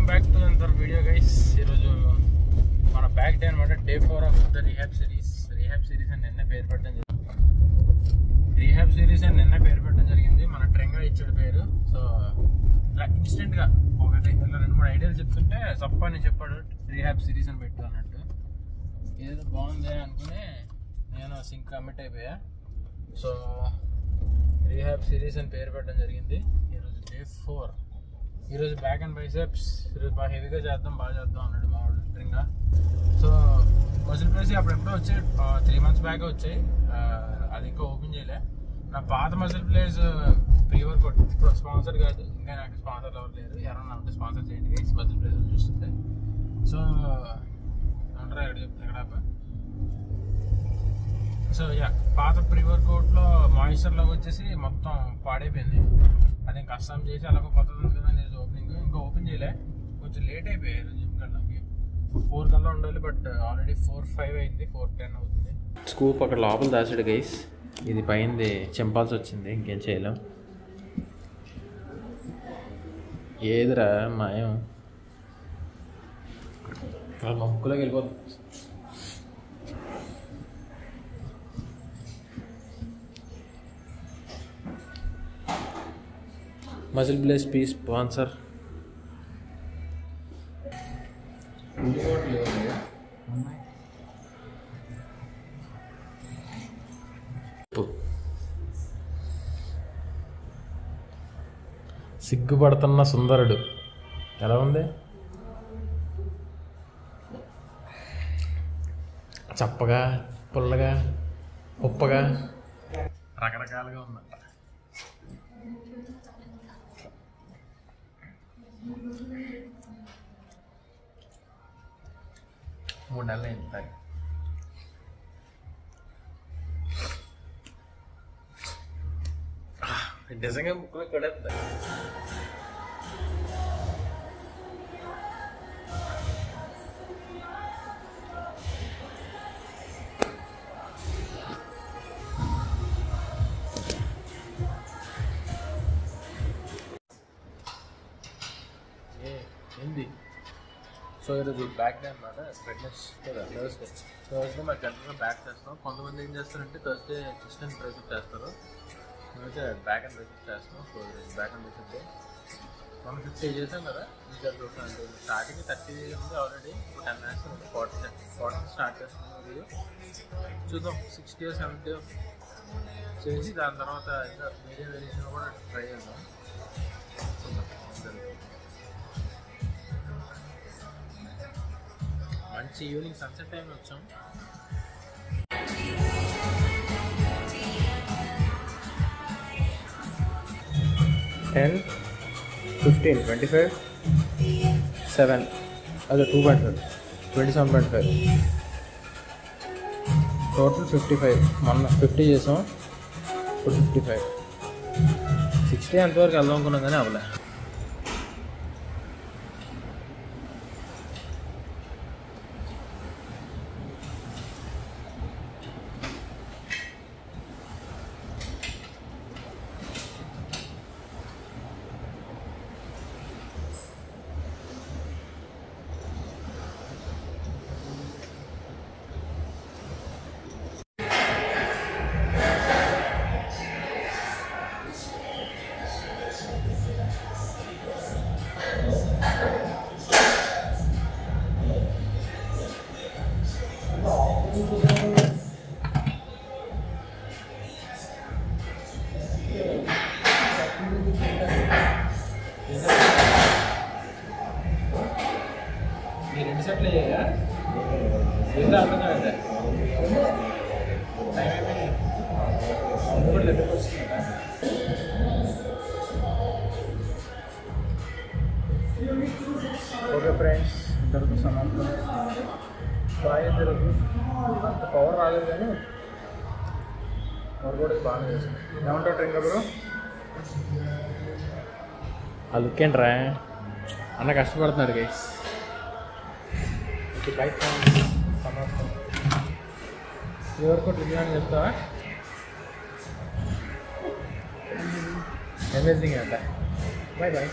Welcome back to another video guys. ఈరోజు మన back day అనమాట. Day 4 of the rehab series అని నిన్న పేరు పెట్టడం జరిగింది. మన ట్రెంగా ఇచ్చాడు పేరు. సో ఇలా ఇన్స్టెంట్గా ఒకటి ఇలా 2-3 ఐడియాలు చెప్తుంటే సప్ప అని చెప్పాడు రీహాబ్ సిరీస్ అని పెట్టు అన్నట్టు. ఏదో బాగుంది అనుకుని నేను సింక్ కమిట్ అయిపోయా. సో రీహాబ్ సిరీస్ అని పేరు పెట్టడం జరిగింది. ఈరోజు డే 4. ఈరోజు బ్యాక్ అండ్ బైసెప్స్ ఈరోజు బాగా హెవీగా బాగా చేద్దాం అన్నాడు మా వాడు ట్రింగా. సో మజిల్ ప్లేస్ అప్పుడు ఎప్పుడో వచ్చాయి, 3 months బ్యాక్ వచ్చాయి. అది ఇంకా ఓపెన్ చేయలే. నా పాత మజిల్ ప్లేస్ ప్రీ వర్కౌట్ ఇప్పుడు స్పాన్సర్ కాదు, ఇంకా నాకు స్పాన్సర్ ఎవరు లేరు. ఎవరన్నా ఉంటే స్పాన్సర్ చేయండి గైస్ మజిల్ ప్లేస్ చూస్తుంటే. సో అంటారా ఎక్కడ సో యా పాత ప్రీ వర్కౌట్లో మాయిశ్చర్లో వచ్చేసి మొత్తం పాడైపోయింది. అది ఇంకా అస్సాం చేసి అలాగ కొత్తది ఉంది కదా నేను ఓపెనింగ్ ఇంకా ఓపెన్ చేయలే. కొంచెం లేట్ అయిపోయారు జిమ్ కల్లాకి. 4 కల్లా ఉండాలి, బట్ ఆల్రెడీ 4:05 అయింది, 4:10 అవుతుంది. స్కూప్ అక్కడ లోపల దాచాడు గైస్. ఇది పైంది చింపాల్సి వచ్చింది, ఇంకేం చేయలేం. ఏదిరా మాయం మొక్కులోకి వెళ్ళిపోతుంది. Muscle place P sponsor. సిగ్గుపడుతున్న సుందరుడు ఎలా ఉంది? చప్పగా, పుల్లగా, ఉప్పగా, రకరకాలుగా ఉందంట. మూడు నెలలు అయింది తాగి. నిజంగా ముక్కులో కొడేస్తా. ఏంది? సో ఈరోజు బ్యాక్ డే అనమాట. ఫిట్నెస్ థర్స్డే మాకు జనరల్గా బ్యాక్ చేస్తాం. కొంతమంది ఏం చేస్తారంటే థర్స్డే చెస్ట్ అండ్ ట్రైసెప్స్ చేస్తారు. మేమైతే బ్యాక్ అండ్ ట్రైసెప్స్ చేస్తాం. సో ఈరోజు బ్యాక్ అండ్ ట్రైసెప్స్ డే. మనం 50 చేసాం కదా. స్టార్టింగ్ 30 ఉంది ఆల్రెడీ. 10 minutes 40 స్టార్ట్ చేస్తున్నాం. వీడియో చూద్దాం 60 70 చేసి దాని తర్వాత ఇంకా వేరే వేరియేషన్ కూడా ట్రై చేద్దాం. మంచి ఈవినింగ్ సన్సెట్ టైంలో వచ్చాం. $10, $15, $25, $7 అదే 2.5 $27.5 టోటల్ 55. మొన్న 50 చేసాం, ఇప్పుడు 55. 60 అంతవరకు వెళ్దాం అనుకున్నాం కానీ అవ్వలే. ఈ 2 సెట్లు అయ్యాయా? ఎంత అర్థం కాదు. టైం అయిపోయింది. ఓకే ఫ్రెండ్స్, ఇద్దరికి సమాప్తం. బాగా జరుగు. అంత పవర్ రాలేదు కానీ వర్కౌట్ బాగానే చేసాం. ఏమంటావు ట్రింగా బ్రో? ఆ లుక్ ఏంట్రా అన్న కష్టపడుతున్నాడు గైస్. ఓకే బైక్ సమాప్తం. ఏ వర్కౌట్ రివ్యూ అని చెప్తావా? అమేజింగ్ అంట. Bye bye.